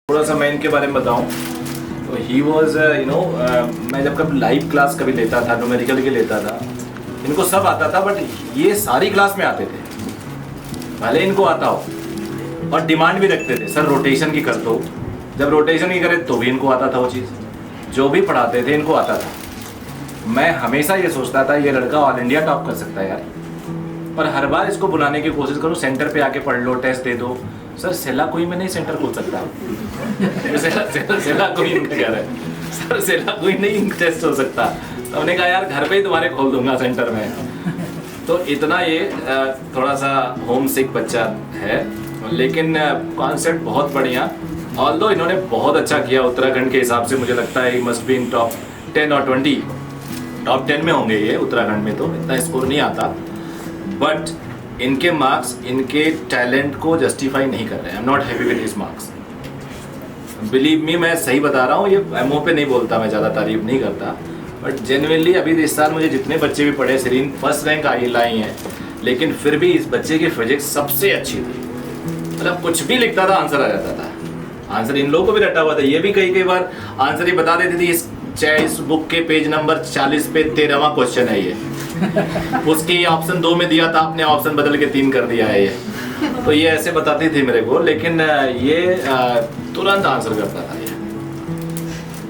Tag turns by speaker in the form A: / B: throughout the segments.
A: थोड़ा सा मैं इनके बारे में बताऊं तो ही वॉज मैं जब कभी लाइव क्लास कभी लेता था, न्यूमेरिकल के लेता था, इनको सब आता था, बट ये सारी क्लास में आते थे, भले इनको आता हो, और डिमांड भी रखते थे, सर रोटेशन की कर दो। जब रोटेशन की करे तो भी इनको आता था वो चीज़, जो भी पढ़ाते थे इनको आता था। मैं हमेशा ये सोचता था ये लड़का ऑल इंडिया टॉप कर सकता है यार, पर हर बार इसको बुलाने की कोशिश करूँ, सेंटर पे आके पढ़ लो, टेस्ट दे दो। सर सेला कोई में नहीं सेंटर खोल सकता। सेला कोई कह रहा है, सर सेला कोई नहीं टेस्ट हो सकता। तो हमने कहा यार घर पे ही तुम्हारे खोल दूंगा सेंटर में। तो इतना ये थोड़ा सा होम सिक बच्चा है, लेकिन कॉन्सेप्ट बहुत बढ़िया। ऑल्दो इन्होंने बहुत अच्छा किया उत्तराखंड के हिसाब से, मुझे लगता है मस्ट बी इन टॉप 10 और 20, टॉप 10 में होंगे ये। उत्तराखंड में तो इतना स्कोर नहीं आता, बट इनके मार्क्स इनके टैलेंट को जस्टिफाई नहीं कर रहे हैं। I am not happy with his marks, believe me, मैं सही बता रहा हूँ। ये एमओ पे नहीं बोलता, मैं ज़्यादा तारीफ नहीं करता, बट जेन्युइनली अभी इस साल मुझे जितने बच्चे भी पढ़े, सीरीन फर्स्ट रैंक लाई हैं, लेकिन फिर भी इस बच्चे की फिजिक्स सबसे अच्छी थी। मतलब कुछ भी लिखता था आंसर आ जाता था। आंसर इन लोगों को भी रटा हुआ था, ये भी कई बार आंसर ही बता देती थी। इस बुक के पेज नंबर 40 पे 13वां क्वेश्चन है ये, उसकी ऑप्शन 2 में दिया था, आपने ऑप्शन बदल के 3 कर दिया है ये। तो ये ऐसे बताती थी मेरे को, लेकिन ये तुरंत आंसर करता था ये।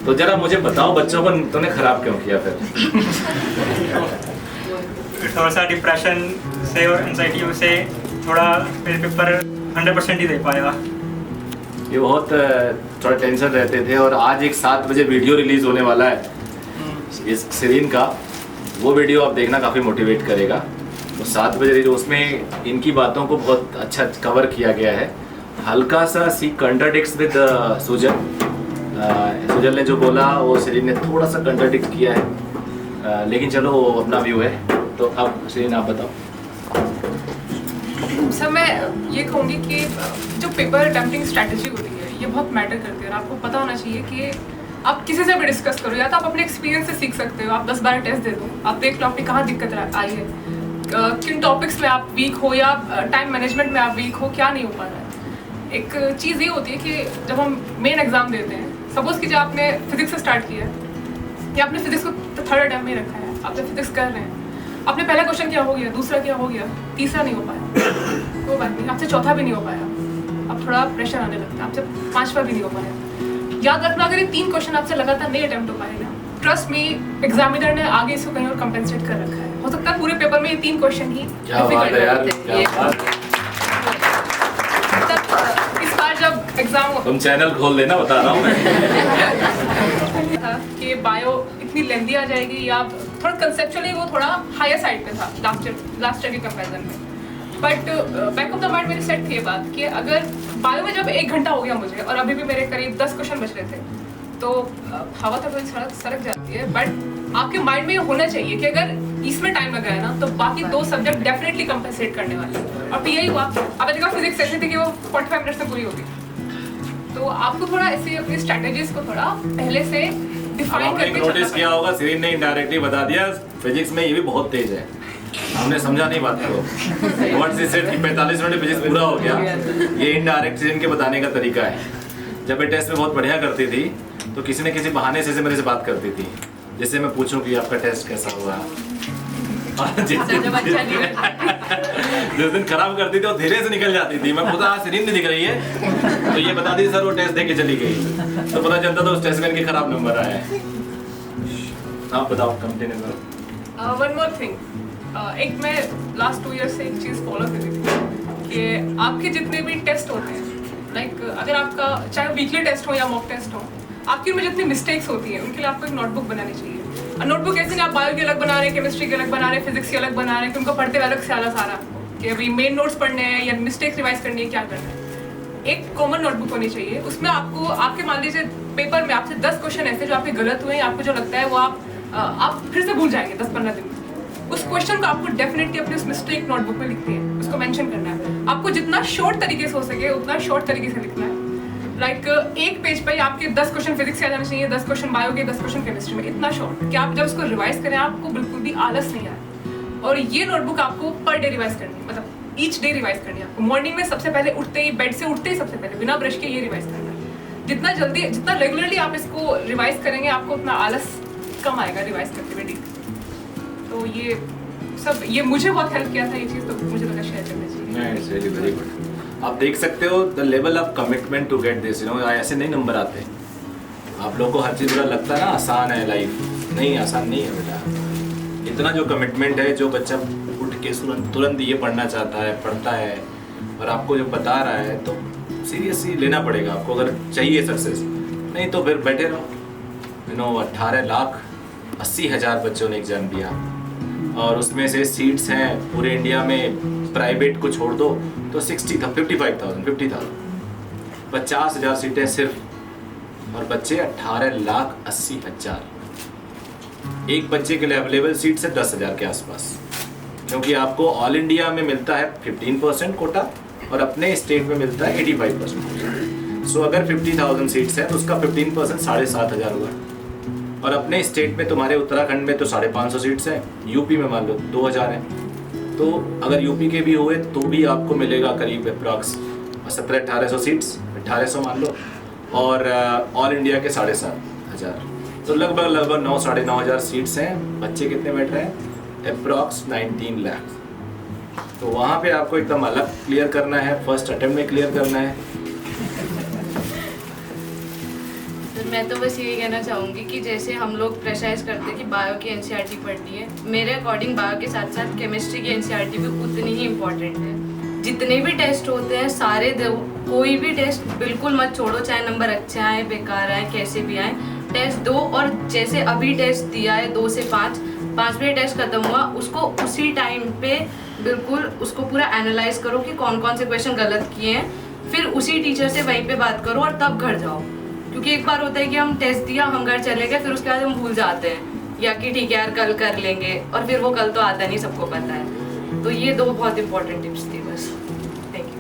A: तो जरा मुझे बताओ बच्चों को तुमने खराब क्यों किया फिर?
B: थोड़ा सा डिप्रेशन से और एंजाइटी से थोड़ा पेपर 100% ही दे पाया।
A: ये बहुत थोड़ा टेंशन रहते थे, और आज एक 7 बजे वीडियो रिलीज होने वाला है इस सीरीन का, वो वीडियो आप देखना, काफ़ी मोटिवेट करेगा। तो 7 बजे उसमें इनकी बातों को बहुत अच्छा कवर किया गया है। हल्का सा सी कंट्राडिक्ट्स विद सुजन, सुजन ने जो बोला वो सीरीन ने थोड़ा सा कंट्राडिक्ट किया है, लेकिन चलो वो अपना व्यू है। तो अब सीरीन आप बताओ।
C: सर मैं ये कहूँगी कि जो पेपर अटेम्प्टिंग स्ट्रैटेजी होती है ये बहुत मैटर करती है, और आपको पता होना चाहिए कि आप किसी से भी डिस्कस करो, या तो आप अपने एक्सपीरियंस से सीख सकते हो। आप 10-12 टेस्ट दे दो, आप देख लो आपकी कहाँ दिक्कत आई है, किन टॉपिक्स में आप वीक हो, या टाइम मैनेजमेंट में आप वीक हो, क्या नहीं हो पा रहा है। एक चीज़ ये होती है कि जब हम मेन एग्जाम देते हैं, सपोज कि जब आपने फिजिक्स से स्टार्ट किया है, या आपने फिजिक्स को 3rd अटेम्प्ट में रखा है, आपने फिजिक्स कर रहे हैं, आपने पहला क्वेश्चन क्या हो गया, दूसरा क्या हो गया, तीसरा नहीं हो पाया, कोई बात नहीं, आपसे चौथा भी नहीं हो पाया, अब थोड़ा प्रेशर आने लगता है, आपसे 5वां भी नहीं हो पाया। याद रखना, अगर ये 3 क्वेश्चन आपसे लगातार नहीं अटेम्प्ट हो पाएगा, ट्रस्ट मी एग्जामिनर ने आगे इसको कहीं और कंपेंसेट कर रखा है। हो सकता है पूरे पेपर में ये 3 क्वेश्चन ही डिफिकल्ट है। इस बार जब एग्जाम,
A: तुम चैनल खोल देना, बता रहा हूँ मैं।
C: कि बायो इतनी लेंदी आ जाएगी, या थोड़ा कंसेप्चुअली वो थोड़ा हायर साइड पे था लास्ट ईयर के कंपैरिजन में, but back of the mind मेरी सेट थी ये बात कि अगर बायो में जब 1 घंटा हो गया मुझे, और अभी भी मेरे करीब 10 क्वेश्चन बच रहे थे, तो हवा तो थोड़ी सरक जाती है, बट आपके माइंड में ये होना चाहिए कि अगर इसमें टाइम लगा है ना, तो बाकी 2 सब्जेक्ट डेफिनेटली कंपनसेट करने वाले हैं। और यही हुआ, अब देखा फिजिक्स ऐसी थी कि वो 45 मिनट्स में पूरी होगी। तो आपको थोड़ा ऐसे अपनी स्ट्रैटेजीज को थोड़ा पहले से डिफाइन करके
A: नोटिस किया होगा, सीरीन ने इनडायरेक्टली बता दिया फिजिक्स में ये भी बहुत तेज है, हमने समझा नहीं बात को। व्हाट सी सेड कि 45 मिनट फिजिक्स पूरा हो गया, ये इनडायरेक्ट सीरीन के बताने का तरीका है। जब ये टेस्ट में बहुत बढ़िया करती थी, तो किसी न किसी बहाने से मेरे से बात करती थी, जिससे मैं पूछूं कि आपका टेस्ट कैसा हुआ। जिस दिन खराब करती थी और धीरे से निकल जाती थी, मैं पूछा सीरीन नहीं दिख रही है, तो ये बताती थी सर वो टेस्ट दे के चली गई, तो पता चलता था उस टेस्ट में इनके खराब नंबर आए हैं। आप बताओ, कंटिन्यू करो।
C: वन मोर थिंग, एक मैं लास्ट 2 ईयर्स से एक चीज़ फॉलो कर रही थी कि आपके जितने भी टेस्ट होते हैं, लाइक अगर आपका चाहे वीकली टेस्ट हो या मॉक टेस्ट हो, आपकी उनमें जितनी मिस्टेक्स होती हैं उनके लिए आपको एक नोटबुक बनानी चाहिए। और नोटबुक ऐसे नहीं आप बायो की अलग बना रहे हैं, केमिस्ट्री की अलग बना रहे हैं, फिजिक्स की अलग बना रहे हैं, कि उनको पढ़ते हुए अलग से आला सारा कि अभी मेन नोट्स पढ़ने हैं या मिस्टेक्स रिवाइज करनी है, क्या करना है। एक कॉमन नोटबुक होनी चाहिए, उसमें आपको आपके मान लीजिए पेपर में आपसे 10 क्वेश्चन ऐसे जो आपके गलत हुए हैं, आपको जो लगता है वो आप फिर से भूल जाएंगे 10-15 दिन में, उस क्वेश्चन को आपको डेफिनेटली अपनी उस मिस्टेक नोटबुक में लिखती है, उसको मेंशन करना है। आपको जितना शॉर्ट तरीके से हो सके उतना शॉर्ट तरीके से लिखना है। लाइक एक पेज पे आपके 10 क्वेश्चन फिजिक्स के आ जाने चाहिए, 10 क्वेश्चन बायो के, 10 क्वेश्चन केमिस्ट्री में, इतना शॉर्ट कि आप जब उसको रिवाइज करें आपको बिल्कुल भी आलस नहीं आए। और ये नोटबुक आपको पर डे रिवाइज करनी है, मतलब ईच डे रिवाइज करनी है आपको। मॉर्निंग में सबसे पहले उठते ही, बेड से उठते ही सबसे पहले बिना ब्रश के ये रिवाइज करना है। जितना जल्दी, जितना रेगुलरली आप इसको रिवाइज करेंगे, आपको उतना आलस कम आएगा रिवाइज करते हुए डेली। तो ये सब, ये मुझे बहुत हेल्प किया था ये चीज़, तो मुझे लगा शेयर करना चाहिए।
A: It's really very good. आप देख सकते हो the level of commitment to get this, you know, ऐसे नहीं नंबर आते। आप लोगों को हर चीज़ बुरा लगता है ना आसान है लाइफ, नहीं आसान नहीं है बेटा। इतना जो कमिटमेंट है, जो बच्चा उठ के तुरंत ये पढ़ना चाहता है, पढ़ता है और आपको जो बता रहा है, तो सीरियसली लेना पड़ेगा आपको अगर चाहिए सक्सेस। नहीं तो फिर बैठे रहो। यू नो 18,80,000 बच्चों ने एग्ज़ाम दिया और उसमें से सीट्स हैं पूरे इंडिया में, प्राइवेट को छोड़ दो तो 50,000 50,000 सीटें सिर्फ, और बच्चे 18,80,000। एक बच्चे के लिए अवेलेबल सीट्स है 10,000 के आसपास, क्योंकि आपको ऑल इंडिया में मिलता है 15% कोटा और अपने स्टेट में मिलता है 85%। सो अगर 50,000 सीट्स है तो उसका 15% 7,500 हुआ। और अपने स्टेट में तुम्हारे उत्तराखंड में तो 550 सीट्स हैं, यूपी में मान लो 2,000 हैं। तो अगर यूपी के भी हुए तो भी आपको मिलेगा करीब अप्रॉक्स 1700-1800 सीट्स, 1800 मान लो, और ऑल इंडिया के 7,500। तो लगभग 9-9,500 सीट्स हैं। बच्चे कितने बैठ रहे हैं? अप्रॉक्स 19 लाख। तो वहाँ पे आपको एकदम अलग क्लियर करना है, फर्स्ट अटेम्प्ट में क्लियर करना है।
D: तो मैं तो बस यही कहना चाहूँगी कि जैसे हम लोग प्रेशराइज करते हैं कि बायो की एनसीईआरटी पढ़नी है, मेरे अकॉर्डिंग बायो के साथ साथ केमिस्ट्री की एनसीईआरटी भी उतनी ही इम्पोर्टेंट है। जितने भी टेस्ट होते हैं सारे दो, कोई भी टेस्ट बिल्कुल मत छोड़ो, चाहे नंबर अच्छे आए बेकार आए कैसे भी आए, टेस्ट दो। और जैसे अभी टेस्ट दिया है 2 से 5, 5वें टेस्ट खत्म हुआ, उसको उसी टाइम पे बिल्कुल उसको पूरा एनालाइज करो कि कौन कौन से क्वेश्चन गलत किए हैं, फिर उसी टीचर से वहीं पे बात करो और तब घर जाओ। क्योंकि एक बार होता है कि हम टेस्ट दिया, हम घर चले गए, फिर उसके बाद हम भूल जाते हैं, या कि ठीक है यार कल कर लेंगे, और फिर वो कल तो आता नहीं, सबको पता है। तो ये 2 बहुत इंपॉर्टेंट टिप्स थी बस। Thank you.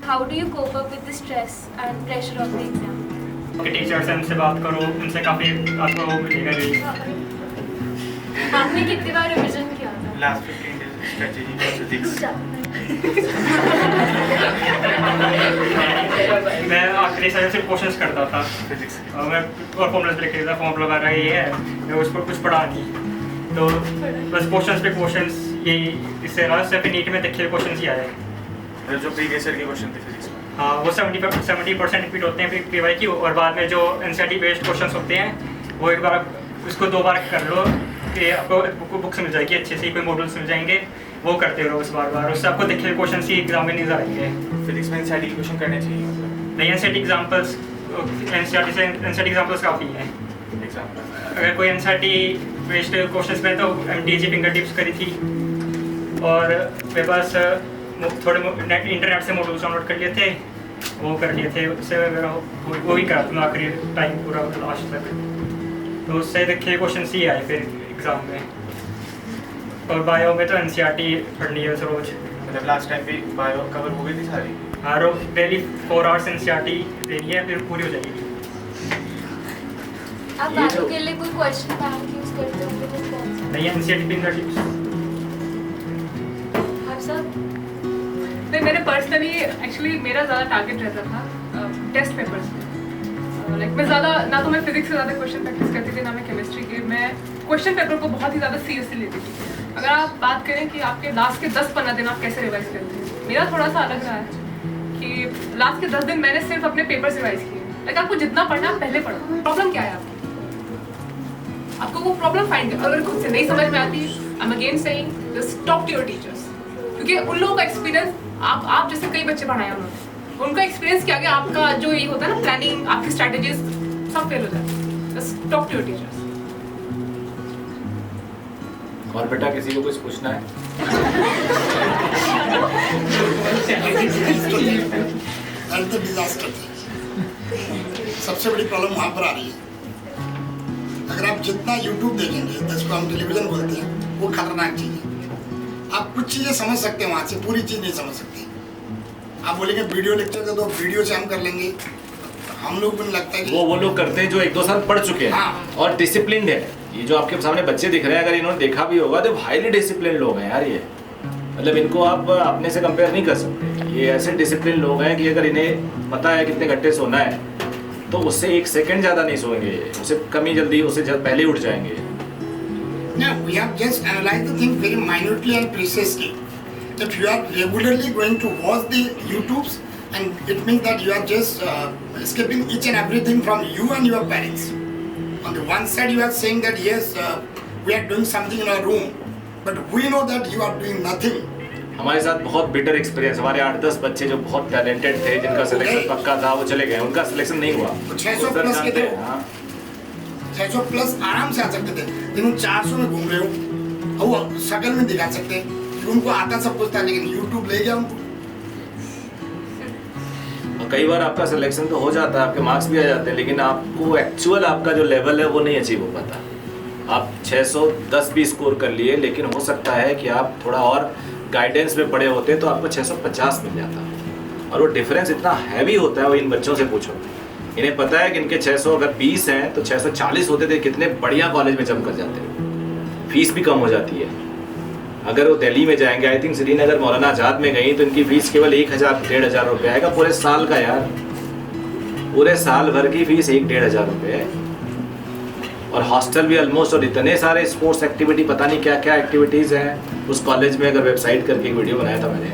E: How do you cope up with the stress and pressure of the exam?
B: कि टीचर से उनसे बात करो, उनसे काफ़ी आपको वो मिलेगा रिलीफ।
E: आपने कितनी बार रिवीजन किया था?
F: Last 15 days strategy for physics.
B: मैं आखिरी सेशन से क्वेश्चंस करता था
F: Physics.
B: और मैं और फॉर्मूलाज लिख रहा था, फॉर्मूला वगैरह ये है, मैं उस पर कुछ पढ़ा नहीं, तो बस क्वेश्चंस पे क्वेश्चंस यही, इससे लास्ट से नीट में देखे क्वेश्चंस ही आए।
F: जो प्रीवियस ईयर के क्वेश्चन थे फिजिक्स में,
B: हाँ वो 70% रिपीट होते हैं पीवाई की, और बाद में जो एनसीईआरटी बेस्ड क्वेश्चंस होते हैं वो एक बार उसको 2 बार कर लो कि आपको बुक्स मिल जाएगी अच्छे से, कोई मॉडल्स मिल जाएंगे, वो करते रहो उस बार उससे आपको देखे क्वेश्चन ही एग्जाम में नहीं आएंगे।
F: फिजिक्स में एनसीईआरटी के क्वेश्चन करने चाहिए मतलब
B: नहीं एनसीईआरटी एग्जाम्पल्स, एनसीईआरटी एग्जाम्पल्स काफ़ी हैं।
F: एग्जांपल।
B: अगर कोई एनसीईआरटी बेस्ड क्वेश्चंस में तो MTG फिंगर टिप्स करी थी, और मेरे पास थोड़े इंटरनेट से मॉडल्स डाउनलोड कर लिए थे, वो कर लिए थे, उससे वो ही करा था आखिरी टाइम पूरा लास्ट तक, तो उससे देखे क्वेश्चन ही आए फिर एग्ज़ाम में। और बायो में तो एनसीईआरटी पढ़नी है रोज,
F: मतलब लास्ट टाइम भी बायो कवर हो गई थी सारी।
B: हाँ रोज डेली 4 आवर्स एनसीईआरटी देनी है, फिर पूरी हो जाएगी।
E: आप बायो के लिए कोई क्वेश्चन बैंक यूज करते हो तो कौन सा?
B: नहीं एनसीईआरटी फिंगर टिप्स।
E: आप सब?
C: नहीं, मैंने पर्सनली एक्चुअली मेरा ज़्यादा टारगेट रहता था टेस्ट पेपर्स में। लाइक मैं ज़्यादा, ना तो मैं फिजिक्स से ज़्यादा क्वेश्चन प्रैक्टिस करती थी, ना मैं केमिस्ट्री के। मैं क्वेश्चन पेपर को बहुत ही ज़्यादा सीरियसली लेती थी। अगर आप बात करें कि आपके लास्ट के 10-15 दिन आप कैसे रिवाइज करते हैं, मेरा थोड़ा सा अलग रहा है कि लास्ट के 10 दिन मैंने सिर्फ अपने पेपर्स रिवाइज किए। लाइक आपको जितना पढ़ना है पहले पढ़ो। प्रॉब्लम क्या है आपको वो प्रॉब्लम फाइंड करो। अगर खुद से नहीं समझ में आती, I am again saying just talk to your teachers, क्योंकि उन लोगों का एक्सपीरियंस, आप जैसे कई बच्चे पढ़ाए उन्होंने, उनका एक्सपीरियंस क्या गया, आपका जो ये होता है ना प्लानिंग, आपकी स्ट्रैटेजीज सब फेल हो जाती है। Just talk to your teachers.
A: और बेटा किसी को कुछ पूछना है?
G: डिजास्टर सबसे बड़ी प्रॉब्लम वहाँ पर आ रही है। अगर आप जितना YouTube देखेंगे, जिसको हम टेलीविजन बोलते हैं, वो खतरनाक चीज़ है। आप कुछ चीज़ें समझ सकते हैं वहाँ से, पूरी चीज़ नहीं समझ सकते। आप बोलेंगे वीडियो लेक्चर का, तो वीडियो से हम कर लेंगे। हम लोग को नहीं लगता है कि
A: वो लोग करते हैं जो 1-2 साल पढ़ चुके हैं।
G: हाँ।
A: और डिसिप्लिन्ड है। ये जो आपके सामने बच्चे दिख रहे हैं, अगर इन्होंने देखा भी होगा तो हाईली डिसिप्लिन लोग हैं यार ये। मतलब इनको आप अपने से कंपेयर नहीं कर सकते। ये ऐसे डिसिप्लिन लोग हैं कि अगर इन्हें पता है कितने घंटे सोना है तो उससे 1 सेकंड ज़्यादा नहीं सोएंगे, उससे कमी जल्दी, उससे पहले उठ जाएंगे।
G: Now we have just analyzed the thing very minutely and precisely. If you are regularly going to watch the YouTubes, and it means that you are just skipping each and everything from you and your parents. On the one side, you are saying that yes, we are doing something in our room, but we know that you are doing nothing.
A: हमारे साथ बहुत bitter experience, हमारे 8-10 बच्चे जो बहुत talented थे, जिनका selection पक्का था, वो चले गए, उनका सिलेक्शन नहीं हुआ।
G: 600 प्लस के थे,
A: हाँ।
G: 600 प्लस आराम से आ सकते थे, लेकिन 400 में घूम रहे हो, वो शक्ल में दिखा सकते हैं कि उनको आता सब कुछ था, लेकिन यूट्यूब ले गया उनको।
A: और कई बार आपका सिलेक्शन तो हो जाता है, आपके मार्क्स भी आ जाते हैं, लेकिन आपको एक्चुअल आपका जो लेवल है वो नहीं अचीव हो पाता। आप 610 भी स्कोर कर लिए, लेकिन हो सकता है कि आप थोड़ा और गाइडेंस में पड़े होते तो आपको 650 मिल जाता। और वो डिफरेंस इतना हैवी होता है, वो इन बच्चों से पूछो, इन्हें पता है कि इनके 600 अगर 20 हैं तो 640 होते थे, कितने बढ़िया कॉलेज में जम कर जाते हैं, फीस भी कम हो जाती है। अगर वो दिल्ली में जाएंगे, आई थिंक श्रीनगर मौलाना आज़ाद में गई तो इनकी फीस केवल 1,000-1,500 रुपये आएगा पूरे साल का। यार पूरे साल भर की फीस 1,000-1,500 रुपये है, और हॉस्टल भी ऑलमोस्ट, और इतने सारे स्पोर्ट्स एक्टिविटी, पता नहीं क्या क्या एक्टिविटीज़ हैं उस कॉलेज में। अगर वेबसाइट करके एक वीडियो बनाया था मैंने,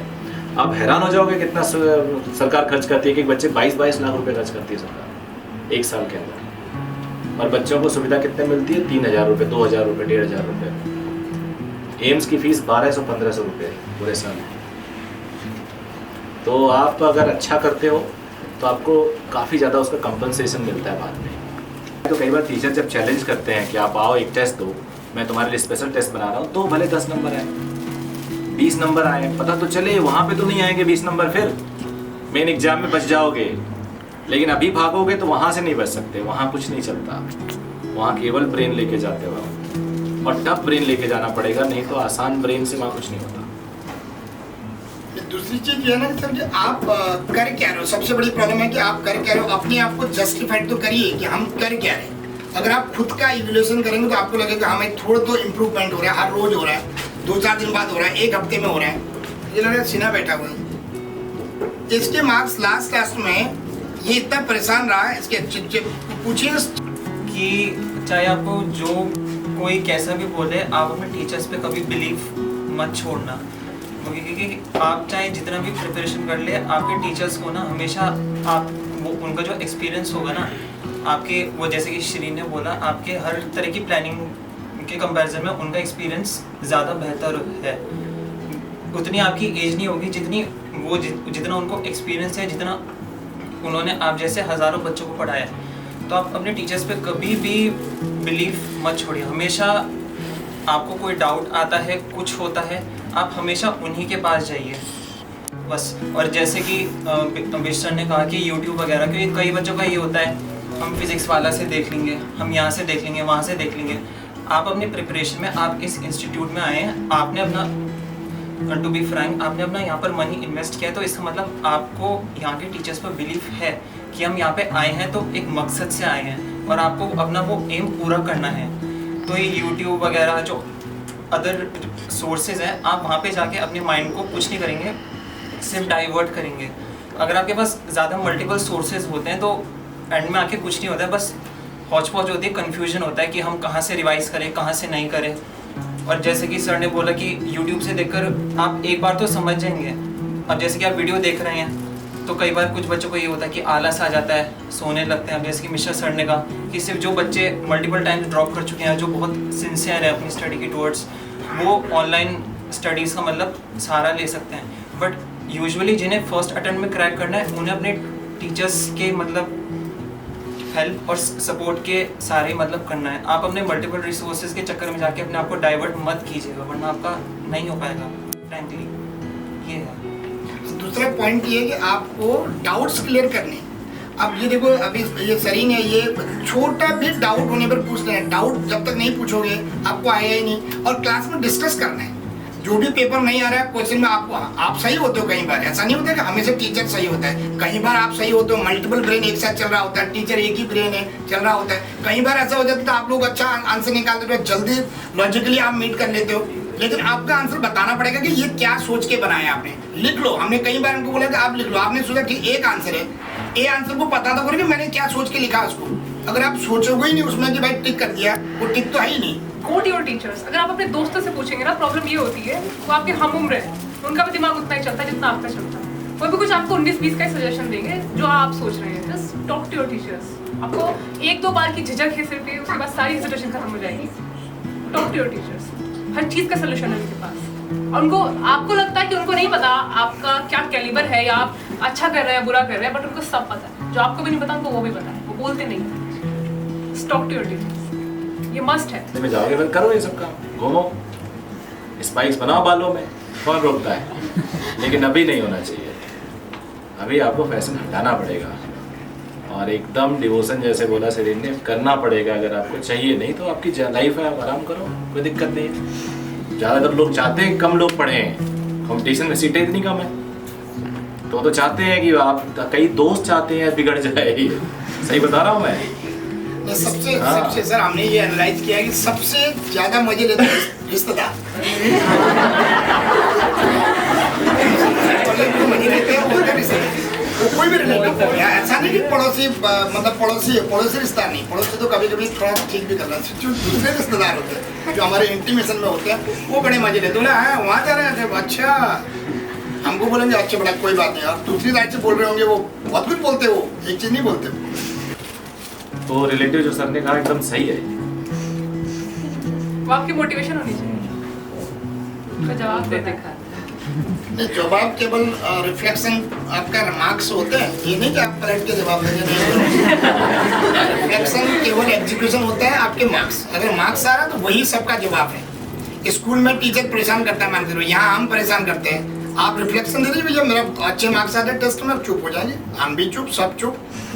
A: आप हैरान हो जाओगे कितना सरकार खर्च करती है कि बच्चे 22-22 लाख रुपए खर्च करती है सरकार 1 साल के अंदर, और बच्चों को सुविधा कितने मिलती है? 3,000 रुपये, 2,000 रुपये, 1,500 रुपये। एम्स की फीस 1,200-1,500 रुपये पूरे साल। तो आप अगर अच्छा करते हो तो आपको काफ़ी ज़्यादा उसका कंपनसेशन मिलता है बाद में। तो कई बार टीचर जब चैलेंज करते हैं कि आप आओ एक टेस्ट दो, मैं तुम्हारे लिए स्पेशल टेस्ट बना रहा हूँ, तो भले 10 नंबर आए, 20 नंबर आए, पता तो चले वहाँ पे तो नहीं आएंगे 20 नंबर, फिर मेन एग्जाम में बच जाओगे। लेकिन अभी भागोगे तो वहाँ से नहीं बच सकते, वहाँ कुछ नहीं चलता, वहाँ केवल ब्रेन लेके जाते हो, और टफ ब्रेन लेके जाना पड़ेगा, नहीं तो आसान ब्रेन से वहाँ कुछ नहीं होता।
G: दूसरी चीज ये है ना कि सर जी आप कर क्या रहे हो, सबसे बड़ी प्रॉब्लम है कि आप कर क्या रहे हो, अपने आप को जस्टिफाइड तो करिए कि हम कर क्या रहे हैं। अगर आप खुद का इवैल्यूएशन करेंगे तो आपको लगेगा हमें थोड़ा तो इम्प्रूवमेंट हो रहा है, हर रोज हो रहा है, 2-4 दिन बाद हो रहा है, 1 हफ्ते में हो रहा है। ये लग रहा है सीना बैठा हुआ है। इसके मार्क्स लास्ट में ये इतना परेशान रहा है, इसके पूछिए
H: कि चाहे आपको जो कोई कैसा भी बोले, आप अपने टीचर्स पे कभी बिलीव मत छोड़ना, क्योंकि आप चाहे जितना भी प्रिपरेशन कर ले, आपके टीचर्स को ना हमेशा आप वो उनका जो एक्सपीरियंस होगा ना आपके, वो जैसे कि श्री ने बोला, आपके हर तरह की प्लानिंग के कंपैरिजन में उनका एक्सपीरियंस ज़्यादा बेहतर है। उतनी आपकी एज नहीं होगी जितनी वो जितना उनको एक्सपीरियंस है, जितना उन्होंने आप जैसे हज़ारों बच्चों को पढ़ाया। तो आप अपने टीचर्स पे कभी भी बिलीव मत छोड़िए। हमेशा आपको कोई डाउट आता है, कुछ होता है, आप हमेशा उन्हीं के पास जाइए बस। और जैसे कि विश्व ने कहा कि यूट्यूब वगैरह, क्योंकि कई बच्चों का ये होता है हम फिज़िक्स वाला से देख लेंगे, हम यहाँ से देख लेंगे, वहाँ से देख लेंगे। आप अपनी प्रिपरेशन में, आप इस इंस्टीट्यूट में आए हैं, आपने अपना, टू बी फ्रैंक, आपने अपना यहाँ पर मनी इन्वेस्ट किया है, तो इसका मतलब आपको यहाँ के टीचर्स पर बिलीव है कि हम यहाँ पे आए हैं तो एक मकसद से आए हैं, और आपको अपना वो एम पूरा करना है। तो ये यूट्यूब वगैरह जो अदर सोर्सेज हैं, आप वहाँ पे जाके अपने माइंड को कुछ नहीं करेंगे, सिर्फ डाइवर्ट करेंगे। अगर आपके पास ज़्यादा मल्टीपल सोर्सेज होते हैं तो एंड में आके कुछ नहीं होता है, बस हौच पौच होती है, कन्फ्यूजन होता है कि हम कहाँ से रिवाइज़ करें, कहाँ से नहीं करें। और जैसे कि सर ने बोला कि यूट्यूब से देखकर आप एक बार तो समझ जाएंगे। अब जैसे कि आप वीडियो देख रहे हैं तो कई बार कुछ बच्चों को ये होता है कि आलस आ जाता है, सोने लगते हैं। अब जैसे कि मिश्रा सर ने कहा कि सिर्फ जो बच्चे मल्टीपल टाइम्स ड्रॉप कर चुके हैं, जो बहुत सिंसियर है अपनी स्टडी की टुवर्ड्स, वो ऑनलाइन स्टडीज़ का मतलब सहारा ले सकते हैं। बट यूजुअली जिन्हें फर्स्ट अटेम्प्ट में क्रैक करना है, उन्हें अपने टीचर्स के मतलब हेल्प और सपोर्ट के सारे मतलब करना है। आप अपने मल्टीपल रिसोर्सेज के चक्कर में जाके अपने आप को डाइवर्ट मत कीजिएगा, वरना आपका नहीं हो पाएगा। फ्रैंकली ये है।
G: दूसरा पॉइंट ये है कि आपको डाउट्स क्लियर करने। अब ये देखो, अभी ये सरी ने ये छोटा भी डाउट होने पर पूछ रहे हैं। डाउट जब तक नहीं पूछोगे आपको आया ही नहीं। और क्लास में डिस्कस करना है, जो भी पेपर नहीं आ रहा है क्वेश्चन में आपको, आप सही होते हो, कई बार ऐसा नहीं होता है कि हमेशा टीचर सही होता है, कई बार आप सही होते हो, मल्टीपल ब्रेन एक साथ चल रहा होता है, टीचर एक ही ब्रेन है चल रहा होता है। कई बार ऐसा हो जाता है आप लोग अच्छा आंसर निकाल देते हो, जल्दी लॉजिकली आप मीट कर लेते हो, लेकिन आपका आंसर बताना पड़ेगा कि ये क्या सोच के बनाया आपने। लिख लो, हमने कई बार उनको बोला कि आप लिख लो, आपने सोचा कि एक आंसर है, ए आंसर को पता तो करो कि मैंने क्या सोच के लिखा उसको। अगर आप सोचोगे ही नहीं उसमें कि भाई टिक कर दिया, वो टिक तो है ही नहीं।
C: Quote your teachers. अगर आप अपने दोस्तों से पूछेंगे ना, प्रॉब्लम ये होती है वो आपके हम उम्र है, उनका भी दिमाग उतना ही चलता है जितना आपका चलता है। वो भी कुछ आपको 19-20 का सजेशन देंगे जो आप सोच रहे हैं। Just talk to your teachers. आपको 1-2 बार की झिझक है सिर्फ, उसके बाद सारी सिचुएशन खत्म हो जाएगी। Talk to your teachers. हर चीज़ का सोल्यूशन है उनके पास। और उनको, आपको लगता है कि उनको नहीं पता आपका क्या कैलिबर है या आप अच्छा कर रहे हैं बुरा कर रहे हैं, बट उनको सब पता है। जो आपको भी नहीं पता उनको वो भी पता है, वो बोलते नहीं है। टॉक टू योर टीचर्स, ये मस्ट है।
A: में जाओगे फिर करो ये सब काम, घूमो, स्पाइक्स बनाओ बालों में, कौन रोकता है। लेकिन अभी नहीं होना चाहिए, अभी आपको फैशन हटाना पड़ेगा और एकदम डिवोशन जैसे बोला सेरीन ने करना पड़ेगा। अगर आपको चाहिए, नहीं तो आपकी लाइफ है, आप आराम करो, कोई दिक्कत नहीं है। ज़्यादातर लोग चाहते हैं कम लोग पढ़ें, कंपटीशन में सीटें इतनी कम है, तो चाहते हैं कि आप, कई दोस्त चाहते हैं बिगड़ जाए। सही बता रहा हूँ मैं।
G: सबसे सर हमने ये एनालाइज किया कि सबसे ज्यादा मजे लेते हैं रिश्तेदार। मजे लेते हैं वो कोई भी रिलेटिव, ऐसा नहीं कि पड़ोसी, मतलब पड़ोसी रिश्ता नहीं, पड़ोसी तो कभी कभी थोड़ा ठीक भी करना चाहिए। जो दूसरे रिश्तेदार होते हैं, जो हमारे इंटीमेशन में होते हैं, वो बड़े मजे लेते हैं। वहाँ जा रहे हैं, अच्छा हमको बोलेंगे अच्छा बड़ा कोई बात नहीं, आप दूसरी साइड से बोल रहे होंगे, वो बहुत कुछ बोलते, वो एक चीज नहीं बोलते।
A: तो रिलेटिव जो सर ने कहा एकदम सही है,
C: वो आपकी मोटिवेशन होनी चाहिए। तो जवाब दे देखा
G: नहीं, जवाब केवल रिफ्लेक्शन आपका मार्क्स होते हैं, ये नहीं कि आप पलट के जवाब देंगे। रिफ्लेक्शन केवल एग्जीक्यूशन होता है आपके मार्क्स। अगर मार्क्स आ रहा है तो वही सबका जवाब है। स्कूल में टीचर परेशान करता है, मान लो यहाँ हम परेशान करते हैं। आप रिफ्लेक्शन दे दीजिए, जब मेरा अच्छे मार्क्स आ रहे टेस्ट में, चुप हो जाएंगे, हम भी चुप, सब चुप।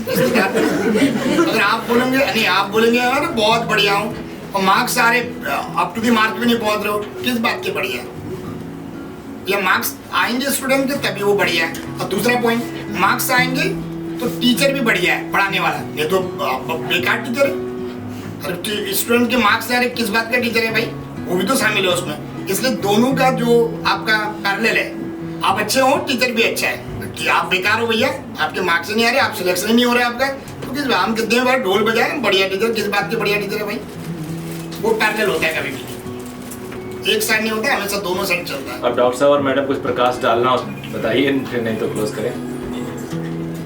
G: अगर आप बोलेंगे नहीं, आप बोलेंगे अरे बहुत बढ़िया हूँ, और मार्क्स आ रहे अप टू दी मार्क भी नहीं पहुँच रहे हो, किस बात के बढ़िया? या मार्क्स आएंगे स्टूडेंट के तभी वो बढ़िया है। और दूसरा पॉइंट, मार्क्स आएंगे तो टीचर भी बढ़िया है पढ़ाने वाला, ये तो बेकार टीचर है। अरे स्टूडेंट के मार्क्स आ रहे, किस बात का टीचर है भाई? वो भी तो शामिल है उसमें। इसलिए दोनों का जो आपका पैरेलल है, आप अच्छे हो, टीचर भी अच्छा है। कि आप बेकार हो भैया, आपके मार्क्स नहीं आ रहे, आप सिलेक्शन नहीं हो रहा है आपका, तो किस हम कितने बार ढोल बजाए बढ़िया टीचर, किस बात के बढ़िया टीचर है भाई? वो पैरेलल होता है, कभी भी एक साइड नहीं होता, हमेशा दोनों साइड चलता है।
A: अब डॉक्टर साहब और मैडम कुछ प्रकाश डालना बताइए, फिर नहीं तो क्लोज करें।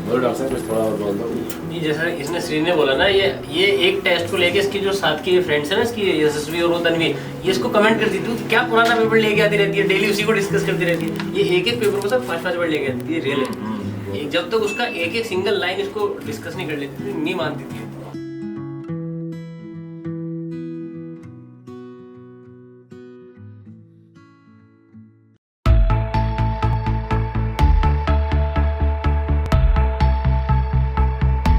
A: बोलो डॉक्टर साहब, कुछ थोड़ा और बोल दो।
I: नहीं, जैसा इसने श्री ने बोला ना, ये एक टेस्ट को लेके इसकी जो साथ की फ्रेंड्स है ना, इसकी यशस्वी और वो तन्वी, ये इसको कमेंट करती थी क्या पुराना पेपर लेके आती रहती है, डेली उसी को डिस्कस करती रहती है। ये एक पेपर को सब 5-5 बार लेके आती है, रियल है। जब तक उसका एक सिंगल लाइन इसको डिस्कस नहीं कर लेती थी, नहीं मानती थी।